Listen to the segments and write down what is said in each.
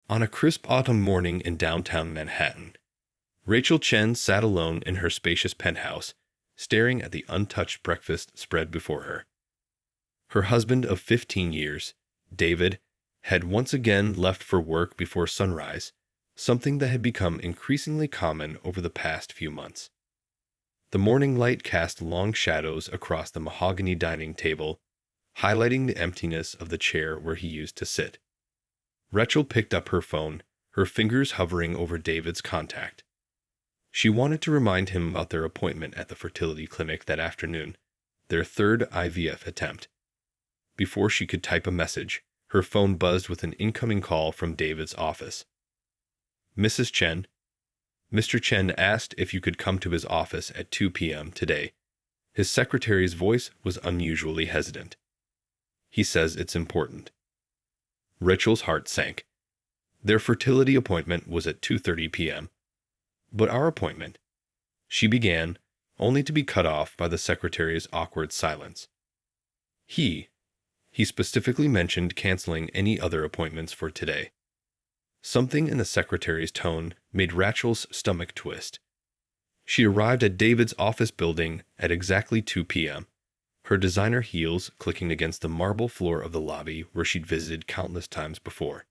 On a crisp autumn morning in downtown Manhattan, Rachel Chen sat alone in her spacious penthouse, staring at the untouched breakfast spread before her. Her husband of 15 years, David, had once again left for work before sunrise, something that had become increasingly common over the past few months. The morning light cast long shadows across the mahogany dining table, highlighting the emptiness of the chair where he used to sit. Rachel picked up her phone, her fingers hovering over David's contact. She wanted to remind him about their appointment at the fertility clinic that afternoon, their third IVF attempt. Before she could type a message, her phone buzzed with an incoming call from David's office. "Mrs. Chen, Mr. Chen asked if you could come to his office at 2 p.m. today." His secretary's voice was unusually hesitant. "He says it's important." Rachel's heart sank. Their fertility appointment was at 2:30 p.m. "But our appointment," she began, only to be cut off by the secretary's awkward silence. He specifically mentioned canceling any other appointments for today. Something in the secretary's tone made Rachel's stomach twist. She arrived at David's office building at exactly 2 p.m., her designer heels clicking against the marble floor of the lobby where she'd visited countless times before.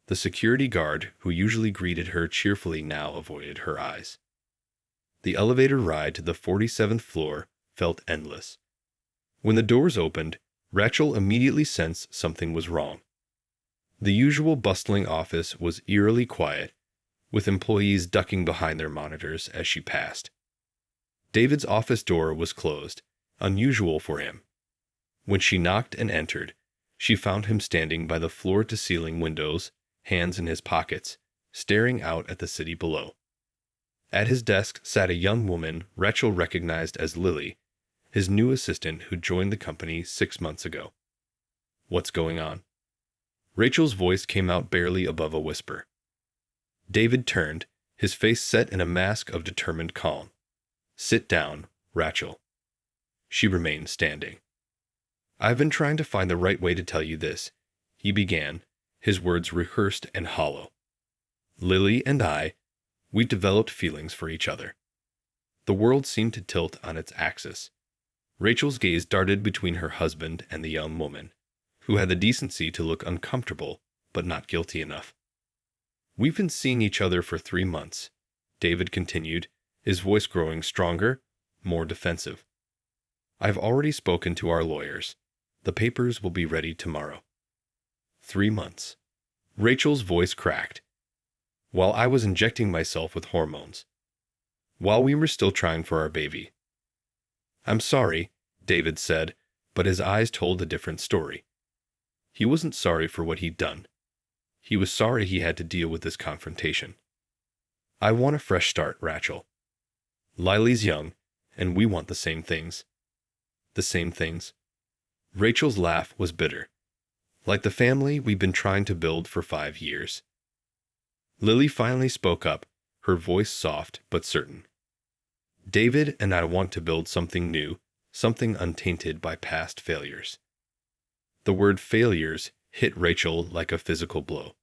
The security guard, who usually greeted her cheerfully, now avoided her eyes. The elevator ride to the 47th floor felt endless. When the doors opened, Rachel immediately sensed something was wrong. The usual bustling office was eerily quiet, with employees ducking behind their monitors as she passed. David's office door was closed, unusual for him. When she knocked and entered, she found him standing by the floor-to-ceiling windows, hands in his pockets, staring out at the city below. At his desk sat a young woman Rachel recognized as Lily, his new assistant who joined the company 6 months ago. "What's going on?" Rachel's voice came out barely above a whisper. David turned, his face set in a mask of determined calm. "Sit down, Rachel." She remained standing. "I've been trying to find the right way to tell you this," he began, his words rehearsed and hollow. "Lily and we developed feelings for each other." The world seemed to tilt on its axis. Rachel's gaze darted between her husband and the young woman, who had the decency to look uncomfortable, but not guilty enough. "We've been seeing each other for 3 months," David continued, his voice growing stronger, more defensive. "I've already spoken to our lawyers. The papers will be ready tomorrow." 3 months. Rachel's voice cracked. "While I was injecting myself with hormones. While we were still trying for our baby." "I'm sorry," David said, but his eyes told a different story. He wasn't sorry for what he'd done. He was sorry he had to deal with this confrontation. "I want a fresh start, Rachel. Lily's young, and we want the same things." "The same things?" Rachel's laugh was bitter. "Like the family we've been trying to build for 5 years." Lily finally spoke up, her voice soft but certain. "David and I want to build something new, something untainted by past failures." The word failures hit Rachel like a physical blow.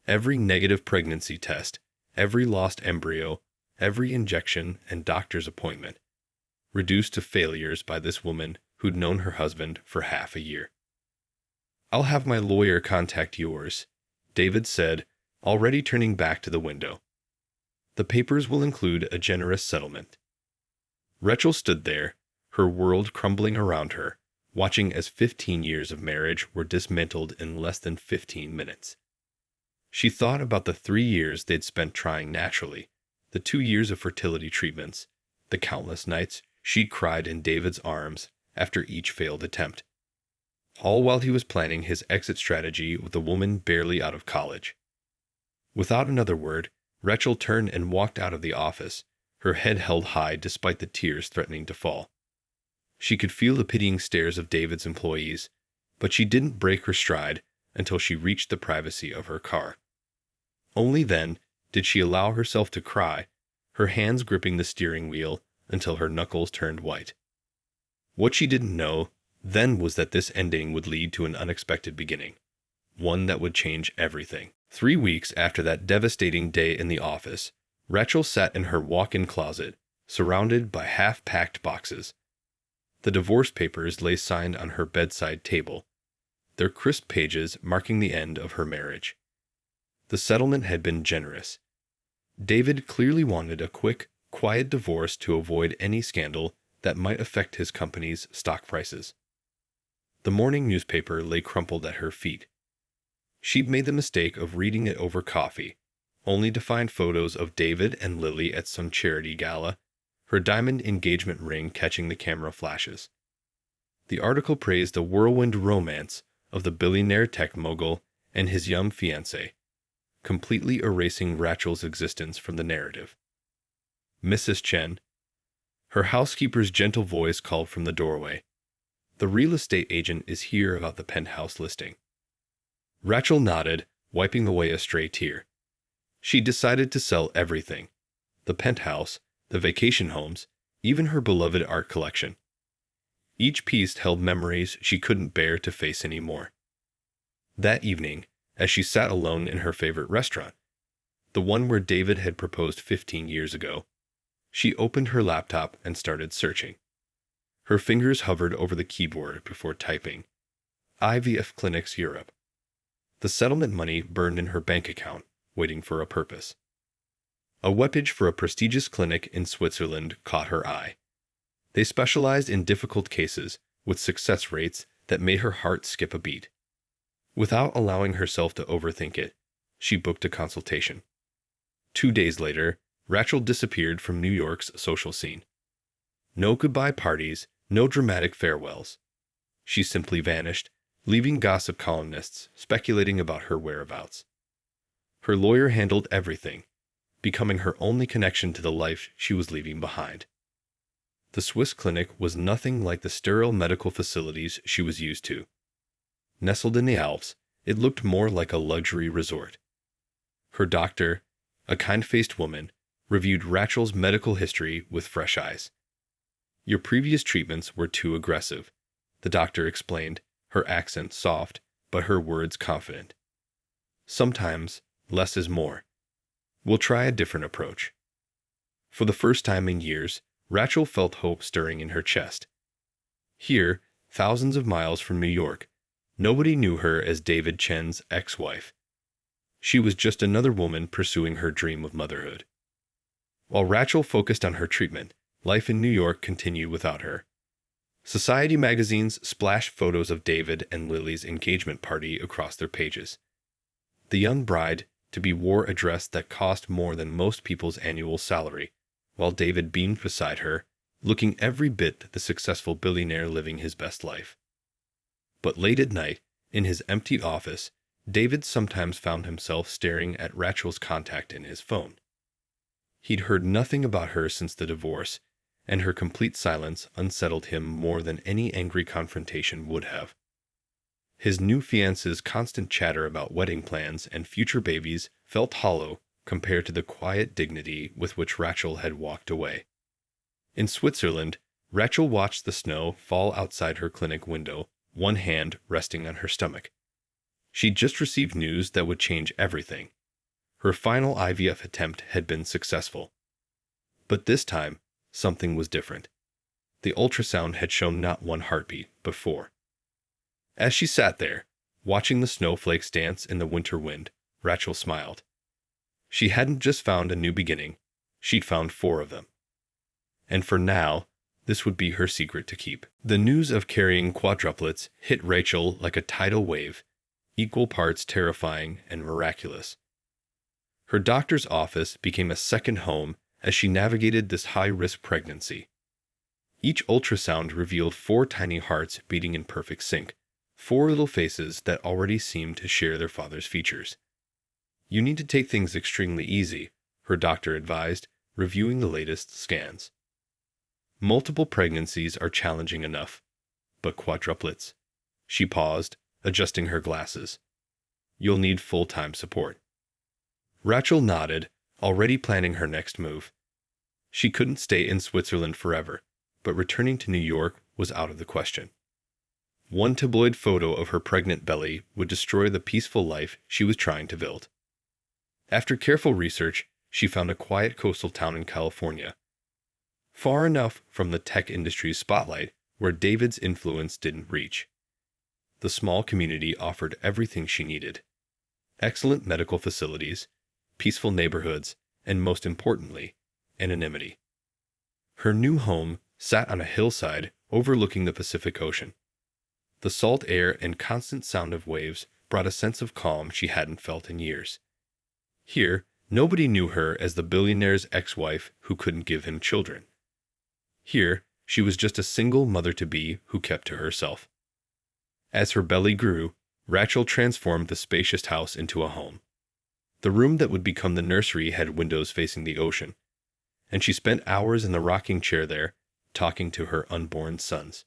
Every negative pregnancy test, every lost embryo, every injection and doctor's appointment, reduced to failures by this woman who'd known her husband for half a year. "I'll have my lawyer contact yours," David said, already turning back to the window. "The papers will include a generous settlement." Rachel stood there, her world crumbling around her, watching as 15 years of marriage were dismantled in less than 15 minutes. She thought about the 3 years they'd spent trying naturally, the 2 years of fertility treatments, the countless nights she'd cried in David's arms after each failed attempt. All while he was planning his exit strategy with a woman barely out of college. Without another word, Rachel turned and walked out of the office, her head held high despite the tears threatening to fall. She could feel the pitying stares of David's employees, but she didn't break her stride until she reached the privacy of her car. Only then did she allow herself to cry, her hands gripping the steering wheel until her knuckles turned white. What she didn't know then was that this ending would lead to an unexpected beginning, one that would change everything. 3 weeks after that devastating day in the office, Rachel sat in her walk-in closet, surrounded by half-packed boxes. The divorce papers lay signed on her bedside table, their crisp pages marking the end of her marriage. The settlement had been generous. David clearly wanted a quick, quiet divorce to avoid any scandal that might affect his company's stock prices. The morning newspaper lay crumpled at her feet. She'd made the mistake of reading it over coffee, only to find photos of David and Lily at some charity gala, her diamond engagement ring catching the camera flashes. The article praised the whirlwind romance of the billionaire tech mogul and his young fiancée, completely erasing Rachel's existence from the narrative. "Mrs. Chen." Her housekeeper's gentle voice called from the doorway. "The real estate agent is here about the penthouse listing." Rachel nodded, wiping away a stray tear. She decided to sell everything: the penthouse, the vacation homes, even her beloved art collection. Each piece held memories she couldn't bear to face anymore. That evening, as she sat alone in her favorite restaurant, the one where David had proposed 15 years ago, she opened her laptop and started searching. Her fingers hovered over the keyboard before typing, "IVF Clinics Europe." The settlement money burned in her bank account, waiting for a purpose. A webpage for a prestigious clinic in Switzerland caught her eye. They specialized in difficult cases, with success rates that made her heart skip a beat. Without allowing herself to overthink it, she booked a consultation. 2 days later, Rachel disappeared from New York's social scene. No goodbye parties, no dramatic farewells. She simply vanished, leaving gossip columnists speculating about her whereabouts. Her lawyer handled everything, becoming her only connection to the life she was leaving behind. The Swiss clinic was nothing like the sterile medical facilities she was used to. Nestled in the Alps, it looked more like a luxury resort. Her doctor, a kind-faced woman, reviewed Rachel's medical history with fresh eyes. "Your previous treatments were too aggressive," the doctor explained, her accent soft, but her words confident. "Sometimes, less is more. We'll try a different approach." For the first time in years, Rachel felt hope stirring in her chest. Here, thousands of miles from New York, nobody knew her as David Chen's ex-wife. She was just another woman pursuing her dream of motherhood. While Rachel focused on her treatment, life in New York continued without her. Society magazines splashed photos of David and Lily's engagement party across their pages. The young bride-to-be wore a dress that cost more than most people's annual salary, while David beamed beside her, looking every bit the successful billionaire living his best life. But late at night, in his empty office, David sometimes found himself staring at Rachel's contact in his phone. He'd heard nothing about her since the divorce, and her complete silence unsettled him more than any angry confrontation would have. His new fiancée's constant chatter about wedding plans and future babies felt hollow compared to the quiet dignity with which Rachel had walked away. In Switzerland, Rachel watched the snow fall outside her clinic window, one hand resting on her stomach. She'd just received news that would change everything. Her final IVF attempt had been successful. But this time, something was different. The ultrasound had shown not one heartbeat, but 4. As she sat there, watching the snowflakes dance in the winter wind, Rachel smiled. She hadn't just found a new beginning, she'd found 4 of them. And for now, this would be her secret to keep. The news of carrying quadruplets hit Rachel like a tidal wave, equal parts terrifying and miraculous. Her doctor's office became a second home as she navigated this high-risk pregnancy. Each ultrasound revealed 4 tiny hearts beating in perfect sync, 4 little faces that already seemed to share their father's features. "You need to take things extremely easy," her doctor advised, reviewing the latest scans. "Multiple pregnancies are challenging enough, but quadruplets." She paused, adjusting her glasses. "You'll need full-time support." Rachel nodded, already planning her next move. She couldn't stay in Switzerland forever, but returning to New York was out of the question. One tabloid photo of her pregnant belly would destroy the peaceful life she was trying to build. After careful research, she found a quiet coastal town in California, far enough from the tech industry's spotlight where David's influence didn't reach. The small community offered everything she needed: excellent medical facilities, peaceful neighborhoods, and most importantly, anonymity. Her new home sat on a hillside overlooking the Pacific Ocean. The salt air and constant sound of waves brought a sense of calm she hadn't felt in years. Here, nobody knew her as the billionaire's ex-wife who couldn't give him children. Here, she was just a single mother-to-be who kept to herself. As her belly grew, Rachel transformed the spacious house into a home. The room that would become the nursery had windows facing the ocean, and she spent hours in the rocking chair there, talking to her unborn sons.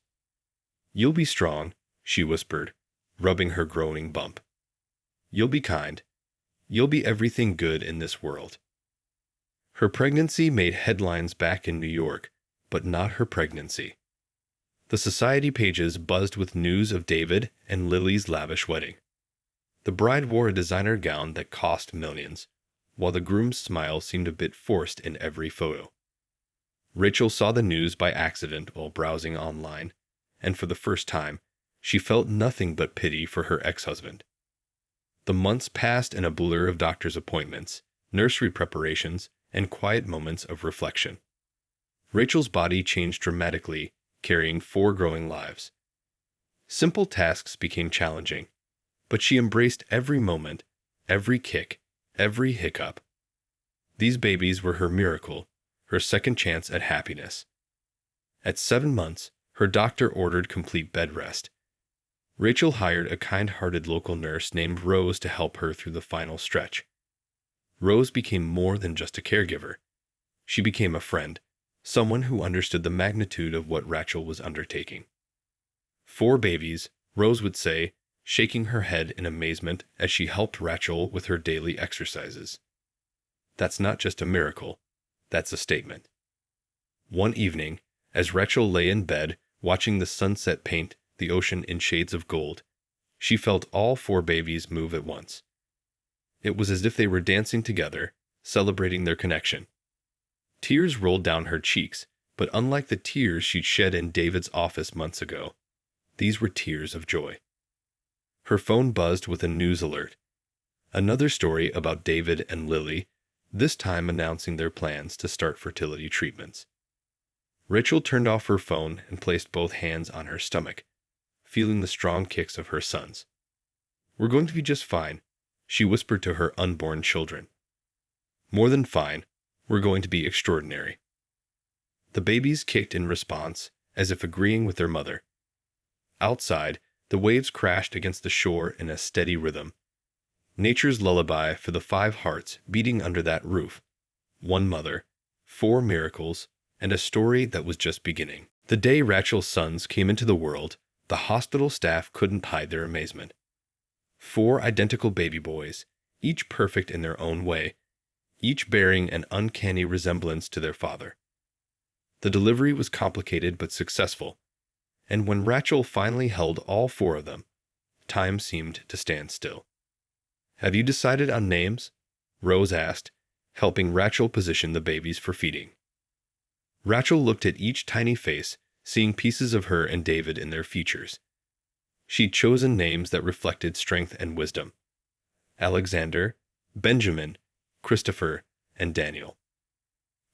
"You'll be strong," she whispered, rubbing her growing bump. "You'll be kind. You'll be everything good in this world." Her pregnancy made headlines back in New York, but not her pregnancy. The society pages buzzed with news of David and Lily's lavish wedding. The bride wore a designer gown that cost millions, while the groom's smile seemed a bit forced in every photo. Rachel saw the news by accident while browsing online, and for the first time, she felt nothing but pity for her ex-husband. The months passed in a blur of doctor's appointments, nursery preparations, and quiet moments of reflection. Rachel's body changed dramatically, carrying 4 growing lives. Simple tasks became challenging, but she embraced every moment, every kick, every hiccup. These babies were her miracle, her second chance at happiness. At 7 months, her doctor ordered complete bed rest. Rachel hired a kind-hearted local nurse named Rose to help her through the final stretch. Rose became more than just a caregiver. She became a friend, someone who understood the magnitude of what Rachel was undertaking. 4 babies, Rose would say, shaking her head in amazement as she helped Rachel with her daily exercises. That's not just a miracle, that's a statement. One evening, as Rachel lay in bed, watching the sunset paint the ocean in shades of gold, she felt all 4 babies move at once. It was as if they were dancing together, celebrating their connection. Tears rolled down her cheeks, but unlike the tears she'd shed in David's office months ago, these were tears of joy. Her phone buzzed with a news alert. Another story about David and Lily, this time announcing their plans to start fertility treatments. Rachel turned off her phone and placed both hands on her stomach, feeling the strong kicks of her sons. "We're going to be just fine," she whispered to her unborn children. "More than fine, we're going to be extraordinary." The babies kicked in response, as if agreeing with their mother. Outside, the waves crashed against the shore in a steady rhythm. Nature's lullaby for the 5 hearts beating under that roof. 1 mother, 4 miracles, and a story that was just beginning. The day Rachel's sons came into the world, the hospital staff couldn't hide their amazement. 4 identical baby boys, each perfect in their own way, each bearing an uncanny resemblance to their father. The delivery was complicated but successful, and when Rachel finally held all 4 of them, time seemed to stand still. "Have you decided on names?" Rose asked, helping Rachel position the babies for feeding. Rachel looked at each tiny face, seeing pieces of her and David in their features. She'd chosen names that reflected strength and wisdom: Alexander, Benjamin, Christopher, and Daniel.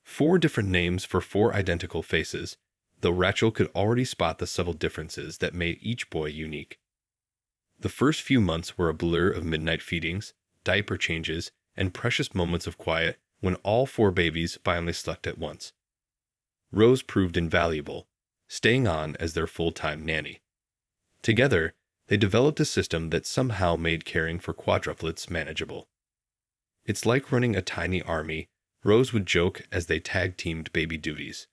4 different names for 4 identical faces, though Rachel could already spot the subtle differences that made each boy unique. The first few months were a blur of midnight feedings, diaper changes, and precious moments of quiet when all 4 babies finally slept at once. Rose proved invaluable, staying on as their full-time nanny. Together, they developed a system that somehow made caring for quadruplets manageable. "It's like running a tiny army," Rose would joke as they tag-teamed baby duties.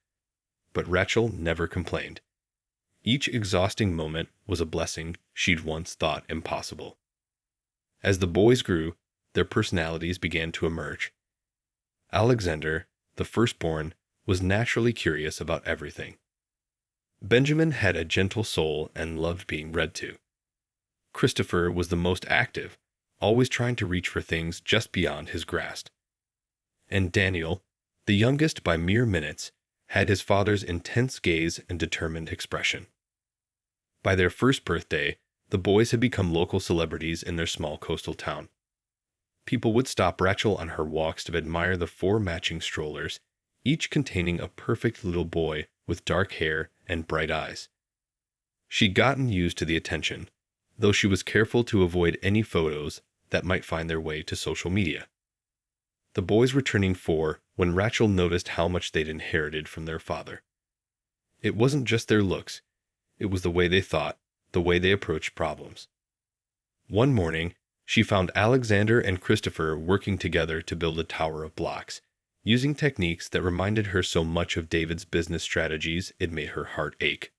But Rachel never complained. Each exhausting moment was a blessing she'd once thought impossible. As the boys grew, their personalities began to emerge. Alexander, the firstborn, was naturally curious about everything. Benjamin had a gentle soul and loved being read to. Christopher was the most active, always trying to reach for things just beyond his grasp. And Daniel, the youngest by mere minutes, had his father's intense gaze and determined expression. By their first birthday, the boys had become local celebrities in their small coastal town. People would stop Rachel on her walks to admire the 4 matching strollers, each containing a perfect little boy with dark hair and bright eyes. She'd gotten used to the attention, though she was careful to avoid any photos that might find their way to social media. The boys were turning 4 when Rachel noticed how much they'd inherited from their father. It wasn't just their looks, it was the way they thought, the way they approached problems. One morning, she found Alexander and Christopher working together to build a tower of blocks, using techniques that reminded her so much of David's business strategies it made her heart ache.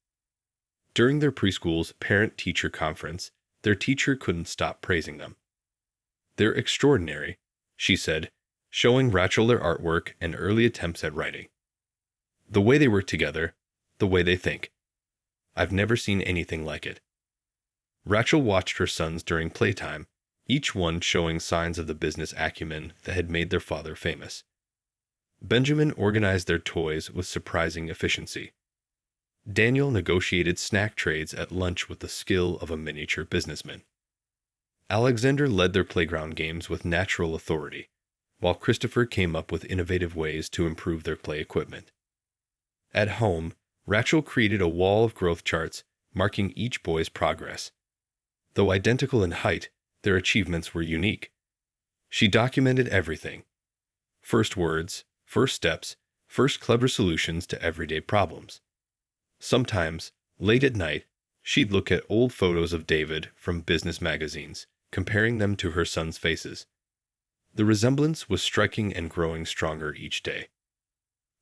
During their preschool's parent-teacher conference, their teacher couldn't stop praising them. "They're extraordinary," she said, showing Rachel their artwork and early attempts at writing. "The way they work together, the way they think. I've never seen anything like it." Rachel watched her sons during playtime, each one showing signs of the business acumen that had made their father famous. Benjamin organized their toys with surprising efficiency. Daniel negotiated snack trades at lunch with the skill of a miniature businessman. Alexander led their playground games with natural authority, while Christopher came up with innovative ways to improve their play equipment. At home, Rachel created a wall of growth charts marking each boy's progress. Though identical in height, their achievements were unique. She documented everything: first words, first steps, first clever solutions to everyday problems. Sometimes, late at night, she'd look at old photos of David from business magazines, comparing them to her sons' faces. The resemblance was striking and growing stronger each day.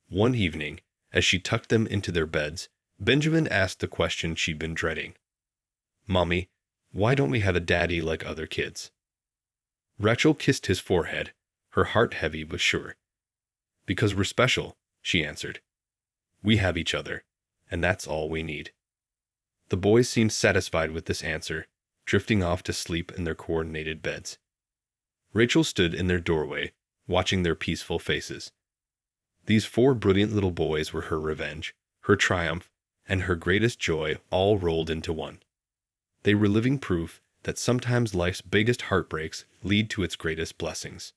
One evening, as she tucked them into their beds, Benjamin asked the question she'd been dreading. "Mommy, why don't we have a daddy like other kids?" Rachel kissed his forehead, her heart heavy but sure. "Because we're special," she answered. "We have each other, and that's all we need." The boys seemed satisfied with this answer, drifting off to sleep in their coordinated beds. Rachel stood in their doorway, watching their peaceful faces. These 4 brilliant little boys were her revenge, her triumph, and her greatest joy all rolled into one. They were living proof that sometimes life's biggest heartbreaks lead to its greatest blessings.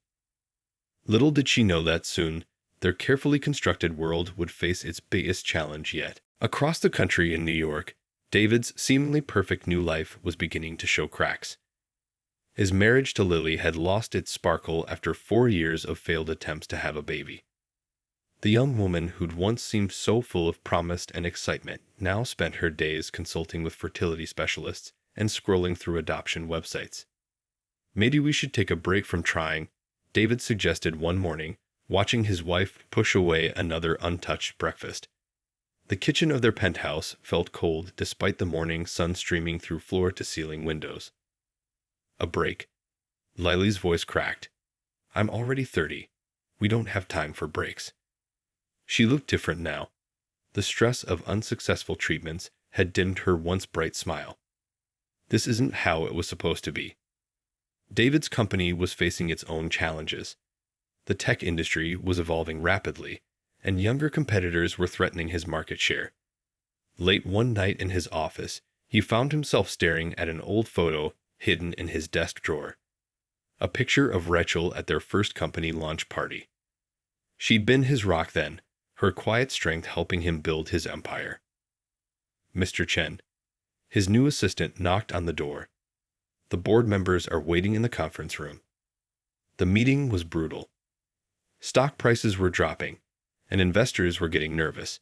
Little did she know that soon, their carefully constructed world would face its biggest challenge yet. Across the country in New York, David's seemingly perfect new life was beginning to show cracks. His marriage to Lily had lost its sparkle after 4 years of failed attempts to have a baby. The young woman who'd once seemed so full of promise and excitement now spent her days consulting with fertility specialists and scrolling through adoption websites. "Maybe we should take a break from trying," David suggested one morning, watching his wife push away another untouched breakfast. The kitchen of their penthouse felt cold despite the morning sun streaming through floor-to-ceiling windows. "A break?" Lily's voice cracked. "I'm already 30. We don't have time for breaks." She looked different now. The stress of unsuccessful treatments had dimmed her once bright smile. This isn't how it was supposed to be. David's company was facing its own challenges. The tech industry was evolving rapidly, and younger competitors were threatening his market share. Late one night in his office, he found himself staring at an old photo hidden in his desk drawer. A picture of Rachel at their first company launch party. She'd been his rock then, her quiet strength helping him build his empire. "Mr. Chen." His new assistant knocked on the door. "The board members are waiting in the conference room." The meeting was brutal. Stock prices were dropping, and investors were getting nervous.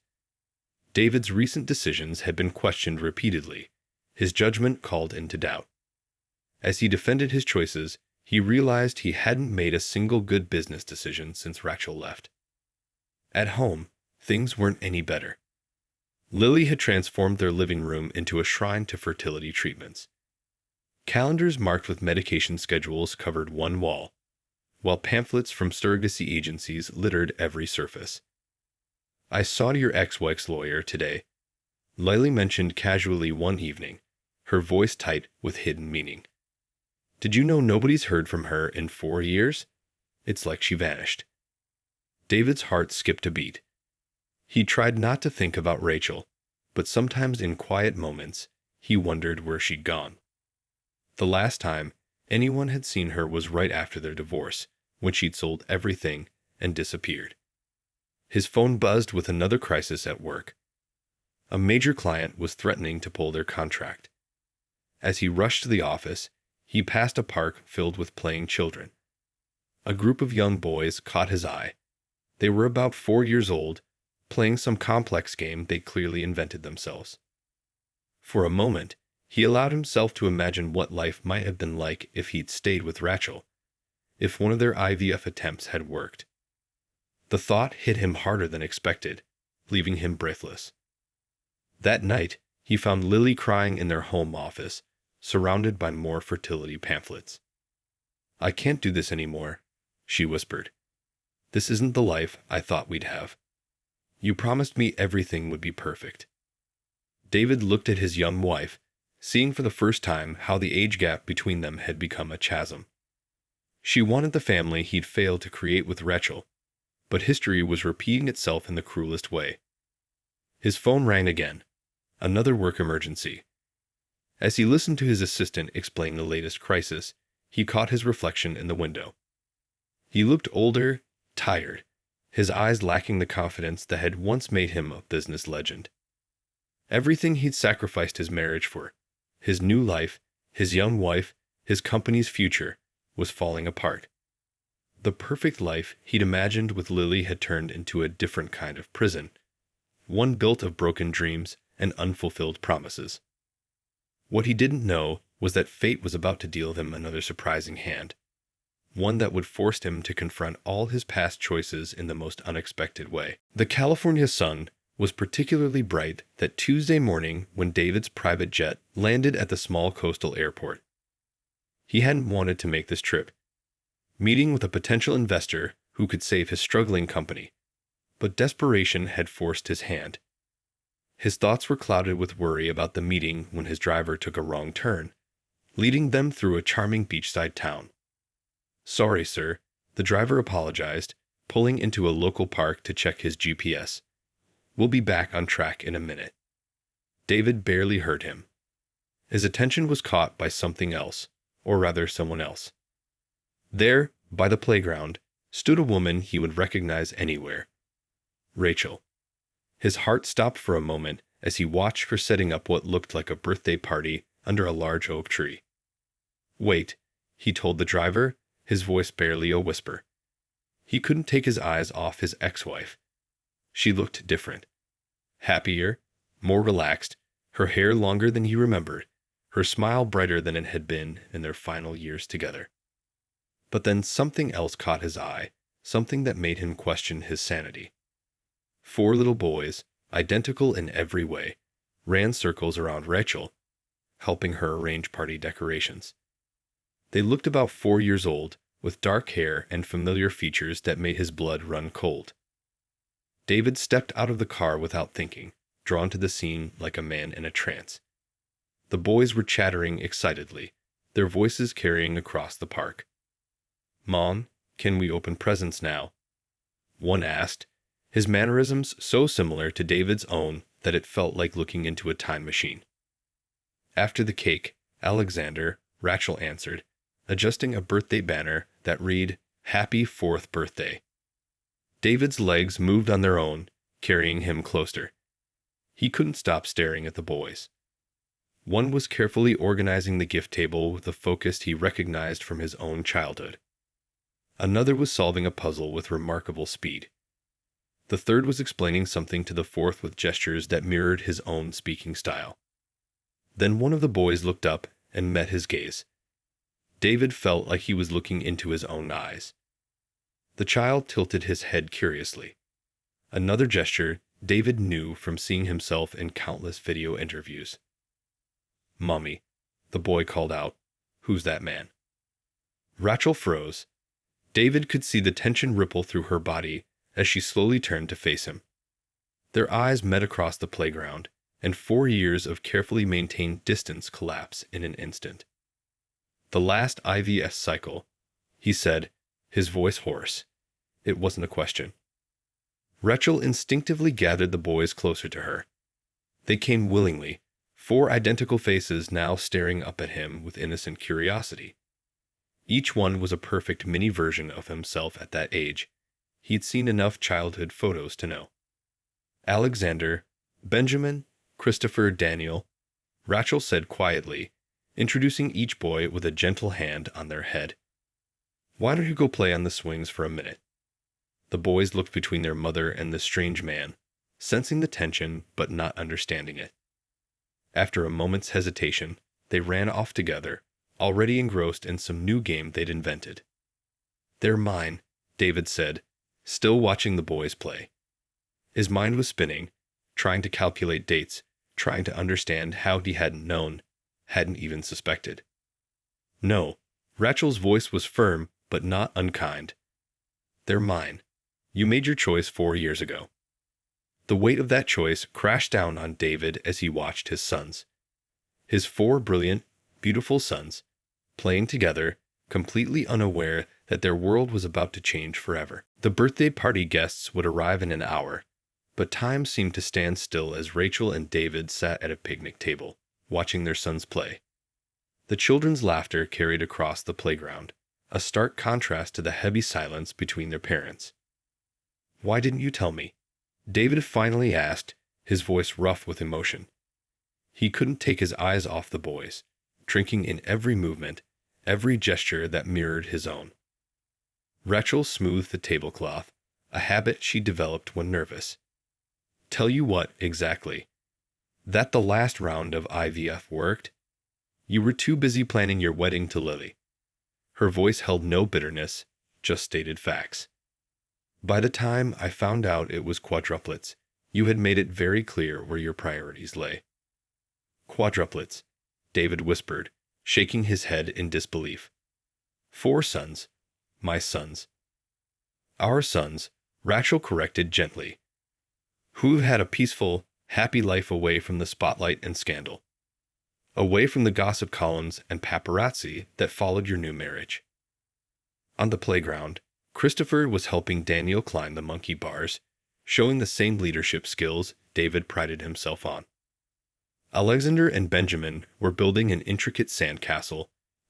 David's recent decisions had been questioned repeatedly, his judgment called into doubt. As he defended his choices, he realized he hadn't made a single good business decision since Rachel left. At home, things weren't any better. Lily had transformed their living room into a shrine to fertility treatments. Calendars marked with medication schedules covered one wall, while pamphlets from surrogacy agencies littered every surface. "I saw your ex-wife's lawyer today," Lily mentioned casually one evening, her voice tight with hidden meaning. Did you know nobody's heard from her in 4 years? It's like she vanished. David's heart skipped a beat. He tried not to think about Rachel, but sometimes in quiet moments, he wondered where she'd gone. The last time anyone had seen her was right after their divorce, when she'd sold everything and disappeared. His phone buzzed with another crisis at work. A major client was threatening to pull their contract. As he rushed to the office, he passed a park filled with playing children. A group of young boys caught his eye. They were about 4 years old, playing some complex game they clearly invented themselves. For a moment, he allowed himself to imagine what life might have been like if he'd stayed with Rachel, if one of their IVF attempts had worked. The thought hit him harder than expected, leaving him breathless. That night, he found Lily crying in their home office, surrounded by more fertility pamphlets. "I can't do this anymore," she whispered. "This isn't the life I thought we'd have. You promised me everything would be perfect." David looked at his young wife, seeing for the first time how the age gap between them had become a chasm. She wanted the family he'd failed to create with Rachel, but history was repeating itself in the cruelest way. His phone rang again. Another work emergency. As he listened to his assistant explain the latest crisis, he caught his reflection in the window. He looked older, tired, his eyes lacking the confidence that had once made him a business legend. Everything he'd sacrificed his marriage for, his new life, his young wife, his company's future, was falling apart. The perfect life he'd imagined with Lily had turned into a different kind of prison, one built of broken dreams and unfulfilled promises. What he didn't know was that fate was about to deal him another surprising hand, one that would force him to confront all his past choices in the most unexpected way. The California sun was particularly bright that Tuesday morning when David's private jet landed at the small coastal airport. He hadn't wanted to make this trip, meeting with a potential investor who could save his struggling company, but desperation had forced his hand. His thoughts were clouded with worry about the meeting when his driver took a wrong turn, leading them through a charming beachside town. "Sorry, sir," the driver apologized, pulling into a local park to check his GPS. "We'll be back on track in a minute." David barely heard him. His attention was caught by something else, or rather someone else. There, by the playground, stood a woman he would recognize anywhere. Rachel. His heart stopped for a moment as he watched her setting up what looked like a birthday party under a large oak tree. "Wait," he told the driver, his voice barely a whisper. He couldn't take his eyes off his ex-wife. She looked different. Happier, more relaxed, her hair longer than he remembered, her smile brighter than it had been in their final years together. But then something else caught his eye, something that made him question his sanity. 4 little boys, identical in every way, ran circles around Rachel, helping her arrange party decorations. They looked about 4 years old, with dark hair and familiar features that made his blood run cold. David stepped out of the car without thinking, drawn to the scene like a man in a trance. The boys were chattering excitedly, their voices carrying across the park. "Mom, can we open presents now?" one asked, his mannerisms so similar to David's own that it felt like looking into a time machine. After the cake, Alexander, Rachel answered, adjusting a birthday banner that read, "Happy 4th birthday." David's legs moved on their own, carrying him closer. He couldn't stop staring at the boys. One was carefully organizing the gift table with a focus he recognized from his own childhood. Another was solving a puzzle with remarkable speed. The third was explaining something to the fourth with gestures that mirrored his own speaking style. Then one of the boys looked up and met his gaze. David felt like he was looking into his own eyes. The child tilted his head curiously. Another gesture David knew from seeing himself in countless video interviews. "Mommy," the boy called out. "Who's that man?" Rachel froze. David could see the tension ripple through her body as she slowly turned to face him. Their eyes met across the playground, and 4 years of carefully maintained distance collapsed in an instant. The last IVF cycle, he said, his voice hoarse. It wasn't a question. Rachel instinctively gathered the boys closer to her. They came willingly, 4 identical faces now staring up at him with innocent curiosity. Each one was a perfect mini version of himself at that age. He'd seen enough childhood photos to know. Alexander, Benjamin, Christopher, Daniel, Rachel said quietly, introducing each boy with a gentle hand on their head. Why don't you go play on the swings for a minute? The boys looked between their mother and the strange man, sensing the tension but not understanding it. After a moment's hesitation, they ran off together, already engrossed in some new game they'd invented. They're mine, David said, still watching the boys play. His mind was spinning, trying to calculate dates, trying to understand how he hadn't known, hadn't even suspected. No, Rachel's voice was firm but not unkind. They're mine. You made your choice 4 years ago. The weight of that choice crashed down on David as he watched his sons. His 4 brilliant, beautiful sons, playing together, completely unaware that their world was about to change forever. The birthday party guests would arrive in an hour, but time seemed to stand still as Rachel and David sat at a picnic table, watching their sons play. The children's laughter carried across the playground, a stark contrast to the heavy silence between their parents. Why didn't you tell me? David finally asked, his voice rough with emotion. He couldn't take his eyes off the boys, drinking in every movement, every gesture that mirrored his own. Rachel smoothed the tablecloth, a habit she developed when nervous. Tell you what, exactly? That the last round of IVF worked? You were too busy planning your wedding to Lily. Her voice held no bitterness, just stated facts. By the time I found out it was quadruplets, you had made it very clear where your priorities lay. Quadruplets, David whispered, shaking his head in disbelief. 4 sons. My sons. Our sons, Rachel corrected gently. Who've had a peaceful, happy life away from the spotlight and scandal. Away from the gossip columns and paparazzi that followed your new marriage. On the playground, Christopher was helping Daniel climb the monkey bars, showing the same leadership skills David prided himself on. Alexander and Benjamin were building an intricate sandcastle,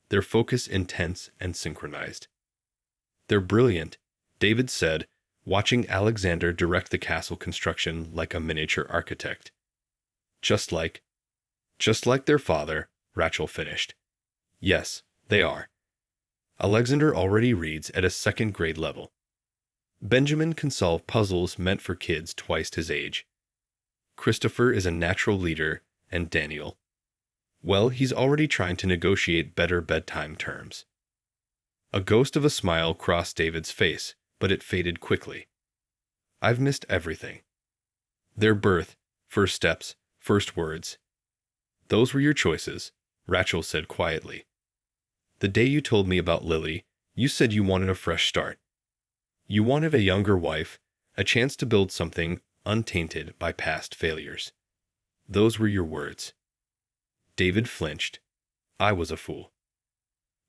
their focus intense and synchronized. They're brilliant, David said, watching Alexander direct the castle construction like a miniature architect. Just like their father, Rachel finished. Yes, they are. Alexander already reads at a 2nd grade level. Benjamin can solve puzzles meant for kids twice his age. Christopher is a natural leader, and Daniel, well, he's already trying to negotiate better bedtime terms. A ghost of a smile crossed David's face, but it faded quickly. I've missed everything. Their birth, first steps, first words. Those were your choices, Rachel said quietly. The day you told me about Lily, you said you wanted a fresh start. You wanted a younger wife, a chance to build something untainted by past failures. Those were your words. David flinched. I was a fool.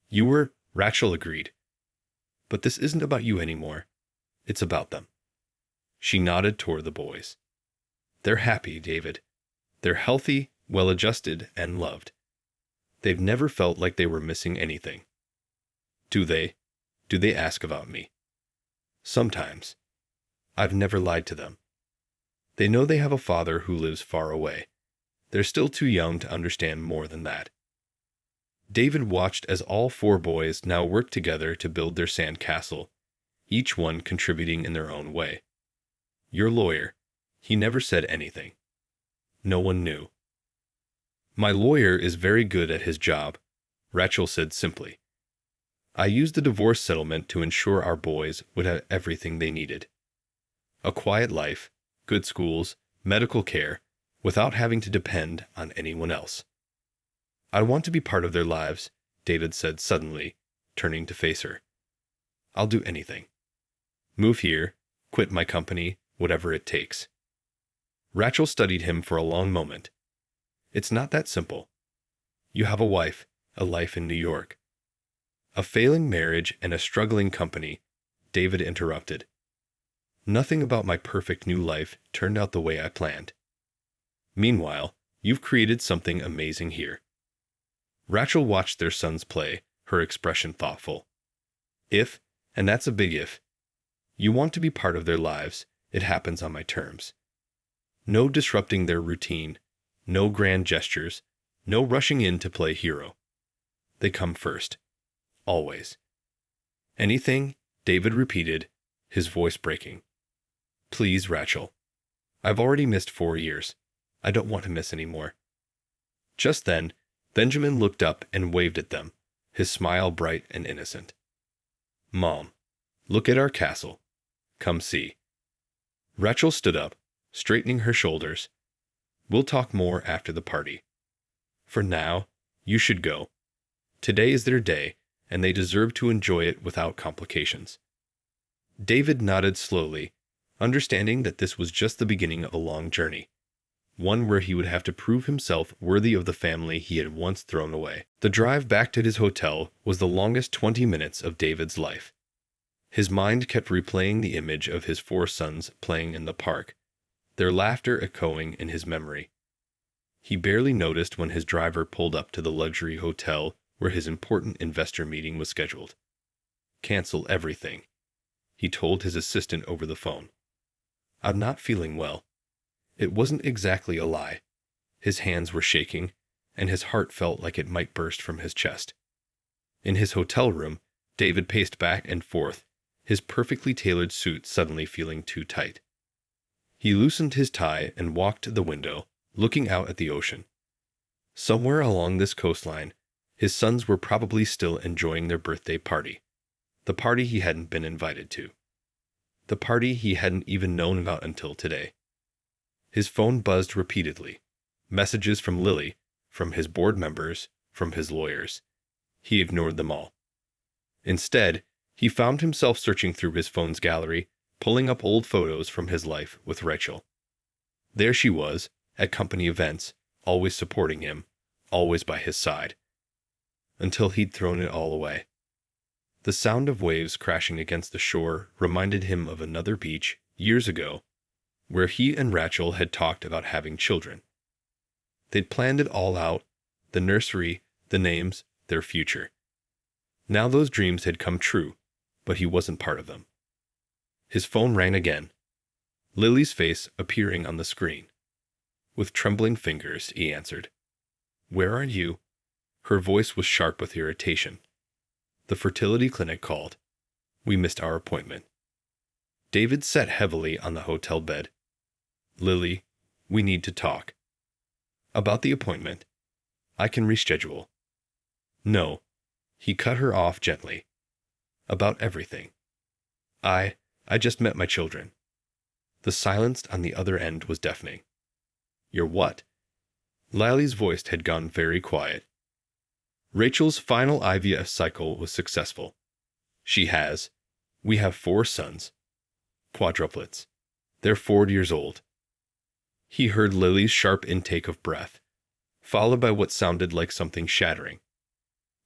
You were, Rachel agreed. But this isn't about you anymore. It's about them. She nodded toward the boys. They're happy, David. They're healthy, well-adjusted, and loved. They've never felt like they were missing anything. Do they? Do they ask about me? Sometimes. I've never lied to them. They know they have a father who lives far away. They're still too young to understand more than that. David watched as all 4 boys now worked together to build their sand castle, each one contributing in their own way. Your lawyer. He never said anything. No one knew. My lawyer is very good at his job, Rachel said simply. I used the divorce settlement to ensure our boys would have everything they needed. A quiet life, good schools, medical care, without having to depend on anyone else. I want to be part of their lives, David said suddenly, turning to face her. I'll do anything. Move here, quit my company, whatever it takes. Rachel studied him for a long moment. It's not that simple. You have a wife, a life in New York. A failing marriage and a struggling company, David interrupted. Nothing about my perfect new life turned out the way I planned. Meanwhile, you've created something amazing here. Rachel watched their sons play, her expression thoughtful. If, and that's a big if, you want to be part of their lives, it happens on my terms. No disrupting their routine, no grand gestures, no rushing in to play hero. They come first. Always. Anything? David repeated, his voice breaking. Please, Rachel. I've already missed 4 years. I don't want to miss any more. Just then, Benjamin looked up and waved at them, his smile bright and innocent. Mom, look at our castle. Come see. Rachel stood up, straightening her shoulders. We'll talk more after the party. For now, you should go. Today is their day, and they deserve to enjoy it without complications. David nodded slowly, understanding that this was just the beginning of a long journey, one where he would have to prove himself worthy of the family he had once thrown away. The drive back to his hotel was the longest 20 minutes of David's life. His mind kept replaying the image of his 4 sons playing in the park, their laughter echoing in his memory. He barely noticed when his driver pulled up to the luxury hotel where his important investor meeting was scheduled. Cancel everything, he told his assistant over the phone. I'm not feeling well. It wasn't exactly a lie. His hands were shaking, and his heart felt like it might burst from his chest. In his hotel room, David paced back and forth, his perfectly tailored suit suddenly feeling too tight. He loosened his tie and walked to the window, looking out at the ocean. Somewhere along this coastline, his sons were probably still enjoying their birthday party. The party he hadn't been invited to. The party he hadn't even known about until today. His phone buzzed repeatedly. Messages from Lily, from his board members, from his lawyers. He ignored them all. Instead, he found himself searching through his phone's gallery, pulling up old photos from his life with Rachel. There she was, at company events, always supporting him, always by his side. Until he'd thrown it all away. The sound of waves crashing against the shore reminded him of another beach, years ago, where he and Rachel had talked about having children. They'd planned it all out, the nursery, the names, their future. Now those dreams had come true, but he wasn't part of them. His phone rang again. Lily's face appearing on the screen. With trembling fingers, he answered. Where are you? Her voice was sharp with irritation. The fertility clinic called. We missed our appointment. David sat heavily on the hotel bed. Lily, we need to talk. About the appointment. I can reschedule. No. He cut her off gently. About everything. I just met my children. The silence on the other end was deafening. Your what? Lily's voice had gone very quiet. Rachel's final IVF cycle was successful. We have 4 sons. Quadruplets. They're 4 years old. He heard Lily's sharp intake of breath, followed by what sounded like something shattering.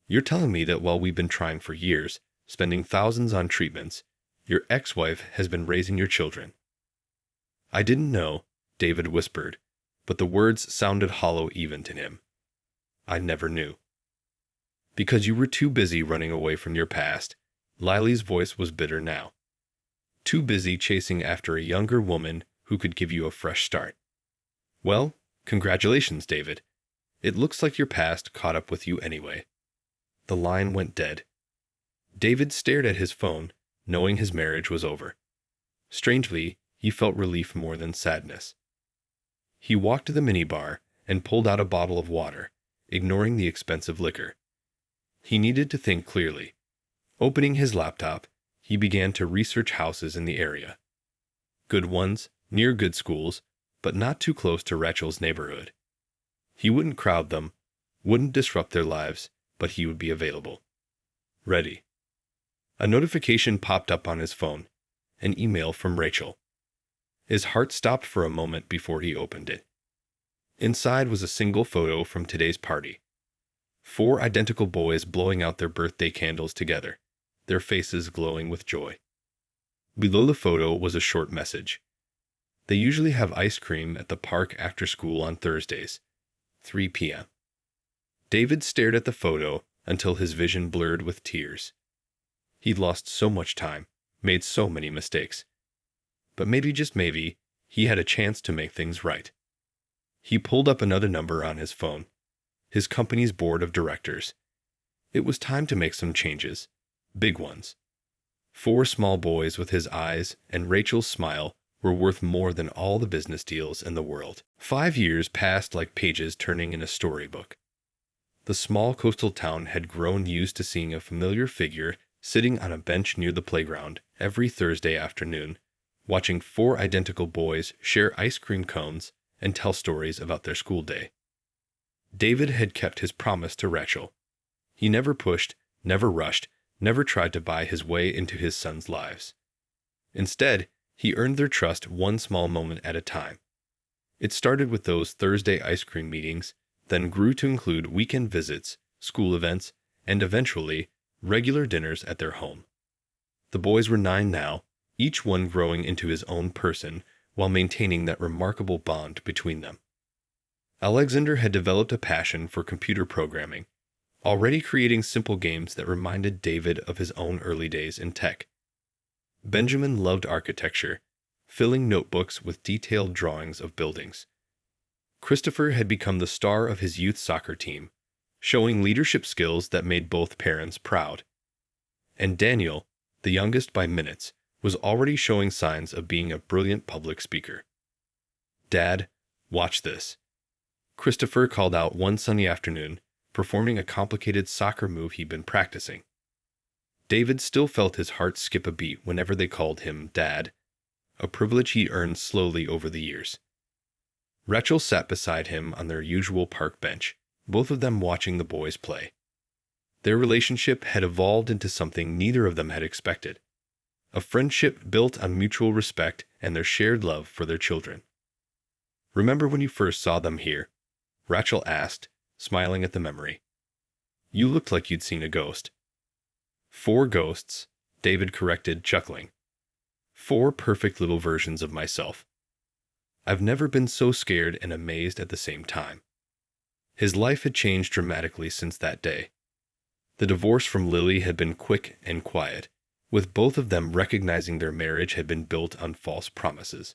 You're telling me that while we've been trying for years, spending thousands on treatments, your ex-wife has been raising your children. I didn't know, David whispered, but the words sounded hollow even to him. I never knew. Because you were too busy running away from your past, Lily's voice was bitter now. Too busy chasing after a younger woman who could give you a fresh start. Well, congratulations, David. It looks like your past caught up with you anyway. The line went dead. David stared at his phone, knowing his marriage was over. Strangely, he felt relief more than sadness. He walked to the minibar and pulled out a bottle of water, ignoring the expensive liquor. He needed to think clearly. Opening his laptop, he began to research houses in the area. Good ones, near good schools, but not too close to Rachel's neighborhood. He wouldn't crowd them, wouldn't disrupt their lives, but he would be available. Ready. A notification popped up on his phone, an email from Rachel. His heart stopped for a moment before he opened it. Inside was a single photo from today's party. 4 identical boys blowing out their birthday candles together, their faces glowing with joy. Below the photo was a short message. They usually have ice cream at the park after school on Thursdays, 3 p.m. David stared at the photo until his vision blurred with tears. He'd lost so much time, made so many mistakes. But maybe, just maybe, he had a chance to make things right. He pulled up another number on his phone, his company's board of directors. It was time to make some changes, big ones. 4 small boys with his eyes and Rachel's smile were worth more than all the business deals in the world. 5 years passed like pages turning in a storybook. The small coastal town had grown used to seeing a familiar figure sitting on a bench near the playground every Thursday afternoon, watching 4 identical boys share ice cream cones and tell stories about their school day. David had kept his promise to Rachel. He never pushed, never rushed, never tried to buy his way into his sons' lives. Instead, he earned their trust one small moment at a time. It started with those Thursday ice cream meetings, then grew to include weekend visits, school events, and eventually, regular dinners at their home. The boys were 9 now, each one growing into his own person while maintaining that remarkable bond between them. Alexander had developed a passion for computer programming, already creating simple games that reminded David of his own early days in tech. Benjamin loved architecture, filling notebooks with detailed drawings of buildings. Christopher had become the star of his youth soccer team, showing leadership skills that made both parents proud. And Daniel, the youngest by minutes, was already showing signs of being a brilliant public speaker. "Dad, watch this," Christopher called out one sunny afternoon, performing a complicated soccer move he'd been practicing. David still felt his heart skip a beat whenever they called him Dad, a privilege he earned slowly over the years. Rachel sat beside him on their usual park bench, both of them watching the boys play. Their relationship had evolved into something neither of them had expected, a friendship built on mutual respect and their shared love for their children. "Remember when you first saw them here?" Rachel asked, smiling at the memory. "You looked like you'd seen a ghost." 4 ghosts, David corrected, chuckling. 4 perfect little versions of myself. I've never been so scared and amazed at the same time. His life had changed dramatically since that day. The divorce from Lily had been quick and quiet, with both of them recognizing their marriage had been built on false promises.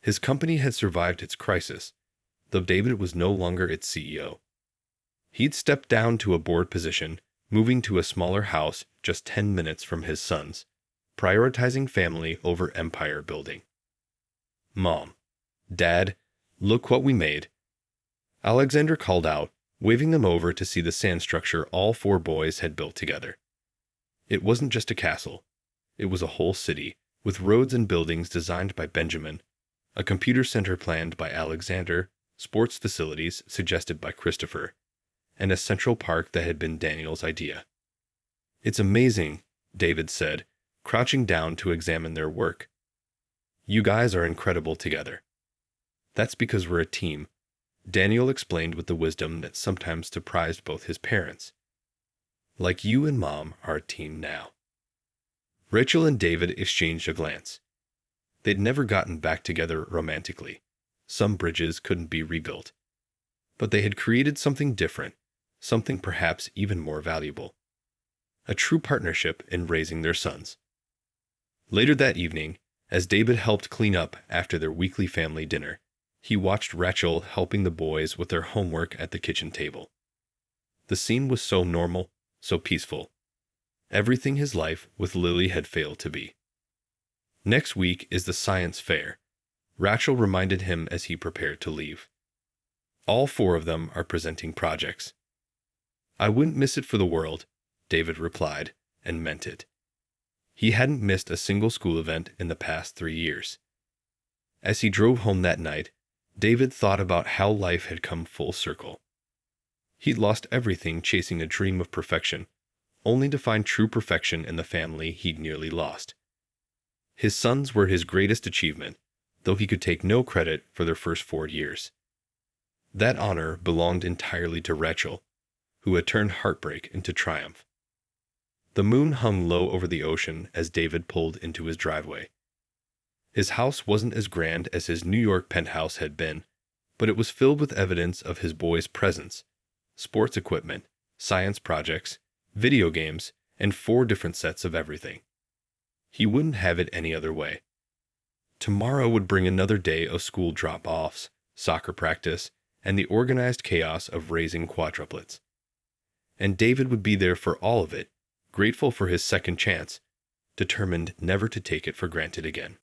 His company had survived its crisis, though David was no longer its CEO. He'd stepped down to a board position, moving to a smaller house just 10 minutes from his sons, prioritizing family over empire building. "Mom, Dad, look what we made," Alexander called out, waving them over to see the sand structure all 4 boys had built together. It wasn't just a castle. It was a whole city, with roads and buildings designed by Benjamin, a computer center planned by Alexander, sports facilities suggested by Christopher, and a central park that had been Daniel's idea. "It's amazing," David said, crouching down to examine their work. "You guys are incredible together." "That's because we're a team," Daniel explained with the wisdom that sometimes surprised both his parents. "Like you and Mom are a team now." Rachel and David exchanged a glance. They'd never gotten back together romantically. Some bridges couldn't be rebuilt. But they had created something different, something perhaps even more valuable. A true partnership in raising their sons. Later that evening, as David helped clean up after their weekly family dinner, he watched Rachel helping the boys with their homework at the kitchen table. The scene was so normal, so peaceful. Everything his life with Lily had failed to be. "Next week is the science fair," Rachel reminded him as he prepared to leave. "All 4 of them are presenting projects." "I wouldn't miss it for the world," David replied, and meant it. He hadn't missed a single school event in the past 3 years. As he drove home that night, David thought about how life had come full circle. He'd lost everything chasing a dream of perfection, only to find true perfection in the family he'd nearly lost. His sons were his greatest achievement, though he could take no credit for their first 4 years. That honor belonged entirely to Rachel, who had turned heartbreak into triumph. The moon hung low over the ocean as David pulled into his driveway. His house wasn't as grand as his New York penthouse had been, but it was filled with evidence of his boy's presence: sports equipment, science projects, video games, and 4 different sets of everything. He wouldn't have it any other way. Tomorrow would bring another day of school drop-offs, soccer practice, and the organized chaos of raising quadruplets. And David would be there for all of it, grateful for his second chance, determined never to take it for granted again.